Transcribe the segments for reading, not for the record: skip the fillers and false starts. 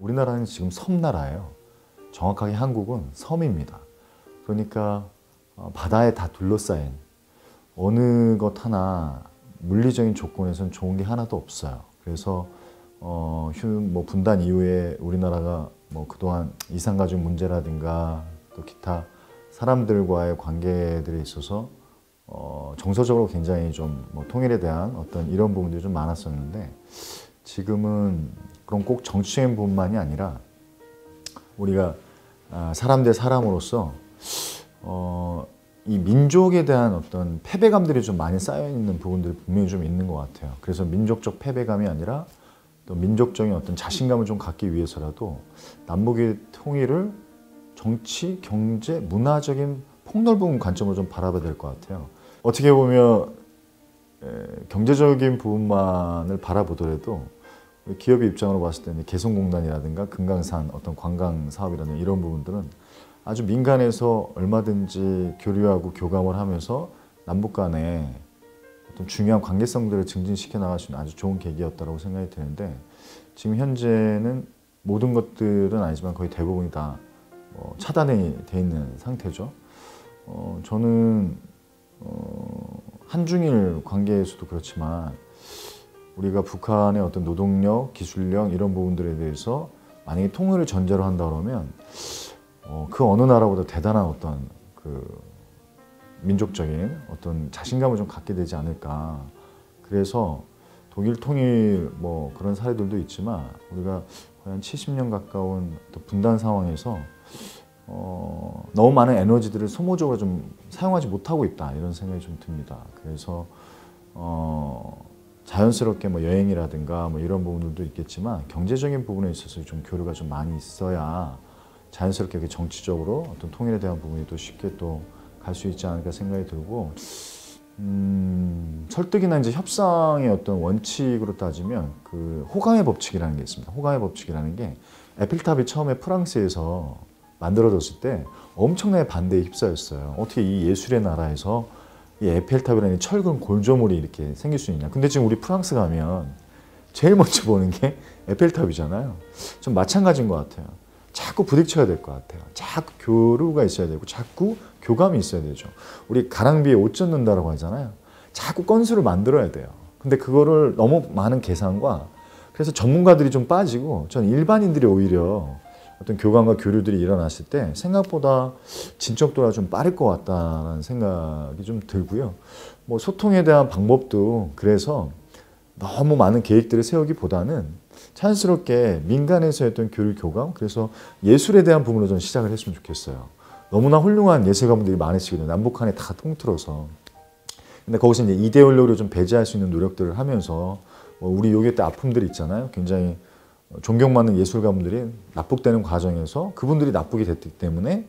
우리나라는 지금 섬나라예요. 정확하게 한국은 섬입니다. 그러니까 바다에 다 둘러싸인 어느 것 하나 물리적인 조건에서는 좋은 게 하나도 없어요. 그래서 분단 이후에 우리나라가 그동안 이산가족 문제라든가 또 기타 사람들과의 관계들에 있어서 정서적으로 굉장히 좀 통일에 대한 어떤 이런 부분들이 좀 많았었는데, 지금은 그런 꼭 정치적인 부분만이 아니라 우리가 사람 대 사람으로서 이 민족에 대한 어떤 패배감들이 좀 많이 쌓여 있는 부분들이 분명히 좀 있는 것 같아요. 그래서 민족적 패배감이 아니라 또 민족적인 어떤 자신감을 좀 갖기 위해서라도 남북의 통일을 정치, 경제, 문화적인 폭넓은 관점으로 좀 바라봐야 될 것 같아요. 어떻게 보면 경제적인 부분만을 바라보더라도 기업의 입장으로 봤을 때는 개성공단이라든가 금강산 어떤 관광 사업이라든가 이런 부분들은 아주 민간에서 얼마든지 교류하고 교감을 하면서 남북 간의 어떤 중요한 관계성들을 증진시켜 나갈 수 있는 아주 좋은 계기였다고 생각이 드는데, 지금 현재는 모든 것들은 아니지만 거의 대부분이 다 차단이 돼 있는 상태죠. 저는 한중일 관계에서도 그렇지만 우리가 북한의 어떤 노동력, 기술력 이런 부분들에 대해서 만약에 통일을 전제로 한다 그러면 그 어느 나라보다 대단한 어떤 그 민족적인 어떤 자신감을 좀 갖게 되지 않을까. 그래서 독일 통일 그런 사례들도 있지만 우리가 거의 한 70년 가까운 분단 상황에서 너무 많은 에너지들을 소모적으로 좀 사용하지 못하고 있다, 이런 생각이 좀 듭니다. 그래서 자연스럽게 여행이라든가 이런 부분들도 있겠지만 경제적인 부분에 있어서 좀 교류가 좀 많이 있어야 자연스럽게 정치적으로 어떤 통일에 대한 부분이 또 쉽게 또 갈 수 있지 않을까 생각이 들고, 설득이나 이제 협상의 어떤 원칙으로 따지면 그 호감의 법칙이라는 게 있습니다. 호감의 법칙이라는 게 에펠탑이 처음에 프랑스에서 만들어졌을 때 엄청나게 반대에 휩싸였어요. 어떻게 이 예술의 나라에서 이 에펠탑이라는 철근 골조물이 이렇게 생길 수 있냐. 근데 지금 우리 프랑스 가면 제일 먼저 보는 게 에펠탑이잖아요. 좀 마찬가지인 것 같아요. 자꾸 부딪혀야 될 것 같아요. 자꾸 교류가 있어야 되고 자꾸 교감이 있어야 되죠. 우리 가랑비에 옷 젖는다라고 하잖아요. 자꾸 건수를 만들어야 돼요. 근데 그거를 너무 많은 계산과, 그래서 전문가들이 좀 빠지고 전 일반인들이 오히려 어떤 교감과 교류들이 일어났을 때 생각보다 진척도가 좀 빠를 것 같다는 생각이 좀 들고요. 소통에 대한 방법도 그래서 너무 많은 계획들을 세우기보다는 자연스럽게 민간에서 했던 교류 교감, 그래서 예술에 대한 부분으로 좀 시작을 했으면 좋겠어요. 너무나 훌륭한 예술가분들이 많으시거든요. 남북한에 다 통틀어서. 근데 거기서 이제 이데올로기를 좀 배제할 수 있는 노력들을 하면서 우리 요괴 때 아픔들이 있잖아요. 굉장히 존경받는 예술가분들이 납북되는 과정에서 그분들이 납북이 됐기 때문에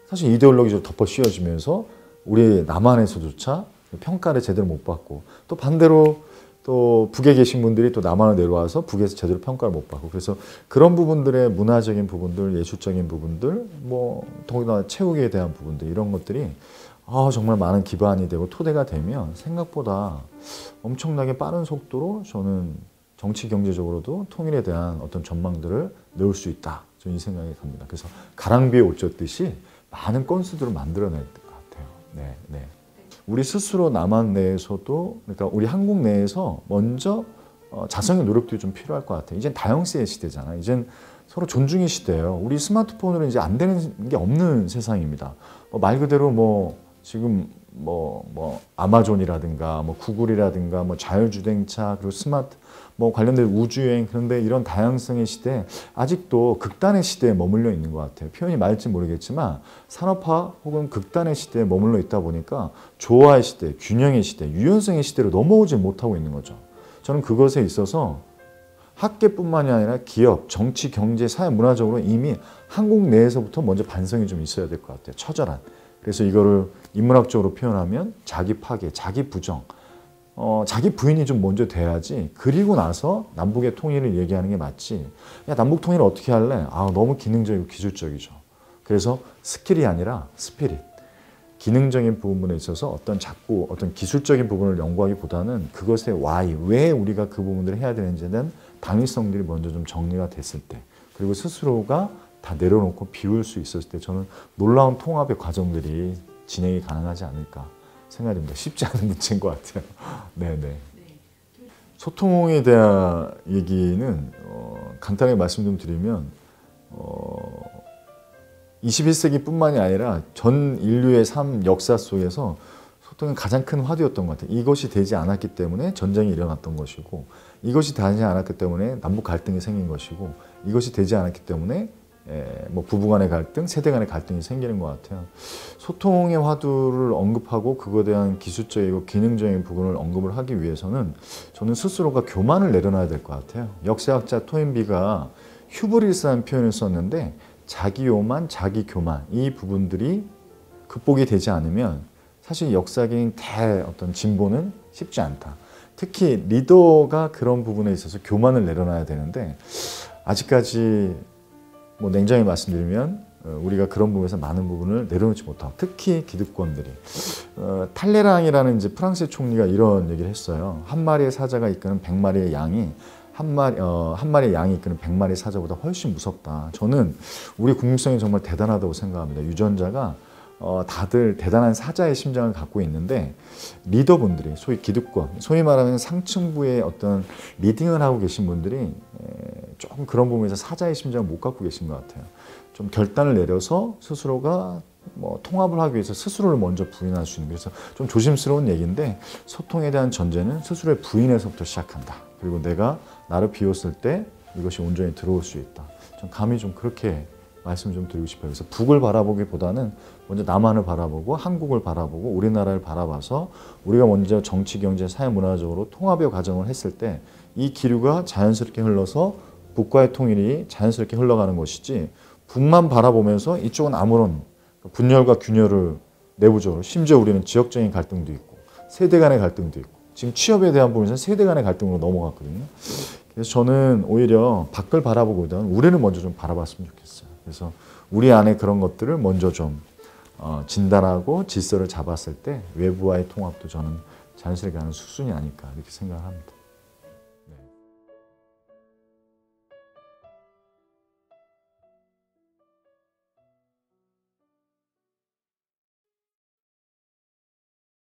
사실 이데올로기적으로 덮어 씌워지면서 우리 남한에서조차 평가를 제대로 못 받고, 또 반대로 또 북에 계신 분들이 또 남한으로 내려와서 북에서 제대로 평가를 못 받고, 그래서 그런 부분들의 문화적인 부분들, 예술적인 부분들, 더구나 체육에 대한 부분들, 이런 것들이 정말 많은 기반이 되고 토대가 되면 생각보다 엄청나게 빠른 속도로 저는 정치 경제적으로도 통일에 대한 어떤 전망들을 넣을 수 있다, 저는 이 생각이 듭니다. 그래서 가랑비에 옷 젖듯이 많은 건수들을 만들어낼 것 같아요. 네. 우리 스스로 남한 내에서도, 그러니까 우리 한국 내에서 먼저 자성의 노력들이 좀 필요할 것 같아요. 이젠 다형세의 시대잖아요. 이젠 서로 존중의 시대예요. 우리 스마트폰으로 이제 안 되는 게 없는 세상입니다. 말 그대로 지금 아마존이라든가 구글이라든가 자율주행차, 그리고 스마트 관련된 우주여행, 그런데 이런 다양성의 시대, 아직도 극단의 시대에 머물러 있는 것 같아요. 표현이 맞을지 모르겠지만 산업화 혹은 극단의 시대에 머물러 있다 보니까 조화의 시대, 균형의 시대, 유연성의 시대로 넘어오지 못하고 있는 거죠. 저는 그것에 있어서 학계뿐만이 아니라 기업, 정치, 경제, 사회, 문화적으로 이미 한국 내에서부터 먼저 반성이 좀 있어야 될 것 같아요. 처절한. 그래서 이거를 인문학적으로 표현하면 자기 파괴, 자기 부정, 자기 부인이 좀 먼저 돼야지, 그리고 나서 남북의 통일을 얘기하는 게 맞지. 야, 남북 통일을 어떻게 할래? 너무 기능적이고 기술적이죠. 그래서 스킬이 아니라 스피릿. 기능적인 부분에 있어서 어떤 기술적인 부분을 연구하기보다는 그것의 why, 왜 우리가 그 부분들을 해야 되는지에 대한 당위성들이 먼저 좀 정리가 됐을 때, 그리고 스스로가 다 내려놓고 비울 수 있었을 때 저는 놀라운 통합의 과정들이 진행이 가능하지 않을까 생각됩니다. 쉽지 않은 문제인 것 같아요. 네네. 소통에 대한 얘기는 간단하게 말씀 좀 드리면 21세기뿐만이 아니라 전 인류의 삶 역사 속에서 소통은 가장 큰 화두였던 것 같아요. 이것이 되지 않았기 때문에 전쟁이 일어났던 것이고, 이것이 되지 않았기 때문에 남북 갈등이 생긴 것이고, 이것이 되지 않았기 때문에 뭐 부부 간의 갈등, 세대 간의 갈등이 생기는 것 같아요. 소통의 화두를 언급하고 그거에 대한 기술적이고 기능적인 부분을 언급을 하기 위해서는 저는 스스로가 교만을 내려놔야 될 것 같아요. 역사학자 토인비가 휴브리스라는 표현을 썼는데, 자기 요만, 자기 교만, 이 부분들이 극복이 되지 않으면 사실 역사적인 어떤 진보는 쉽지 않다. 특히 리더가 그런 부분에 있어서 교만을 내려놔야 되는데, 아직까지 뭐 냉정히 말씀드리면 우리가 그런 부분에서 많은 부분을 내려놓지 못하고, 특히 기득권들이 탈레랑이라는 이제 프랑스 총리가 이런 얘기를 했어요. 한 마리의 사자가 이끄는 100마리의 양이 한 마리의 양이 이끄는 100마리의 사자보다 훨씬 무섭다. 저는 우리 국민성이 정말 대단하다고 생각합니다. 유전자가 다들 대단한 사자의 심장을 갖고 있는데, 리더분들이 소위 기득권, 소위 말하면 상층부의 어떤 리딩을 하고 계신 분들이 조금 그런 부분에서 사자의 심장을 못 갖고 계신 것 같아요. 좀 결단을 내려서 스스로가 뭐 통합을 하기 위해서 스스로를 먼저 부인할 수 있는, 그래서 좀 조심스러운 얘기인데, 소통에 대한 전제는 스스로의 부인에서부터 시작한다. 그리고 내가 나를 비웠을 때 이것이 온전히 들어올 수 있다. 좀 감히 좀 그렇게 말씀 좀 드리고 싶어요. 그래서 북을 바라보기보다는 먼저 남한을 바라보고 한국을 바라보고 우리나라를 바라봐서 우리가 먼저 정치, 경제, 사회, 문화적으로 통합의 과정을 했을 때 이 기류가 자연스럽게 흘러서 북과의 통일이 자연스럽게 흘러가는 것이지, 북만 바라보면서 이쪽은 아무런 분열과 균열을 내부적으로, 심지어 우리는 지역적인 갈등도 있고 세대 간의 갈등도 있고, 지금 취업에 대한 부분에서는 세대 간의 갈등으로 넘어갔거든요. 그래서 저는 오히려 밖을 바라보기보다는 우리를 먼저 좀 바라봤으면 좋겠어요. 그래서 우리 안에 그런 것들을 먼저 좀 진단하고 질서를 잡았을 때 외부와의 통합도 저는 자연스럽게 하는 수순이 아닐까 이렇게 생각합니다.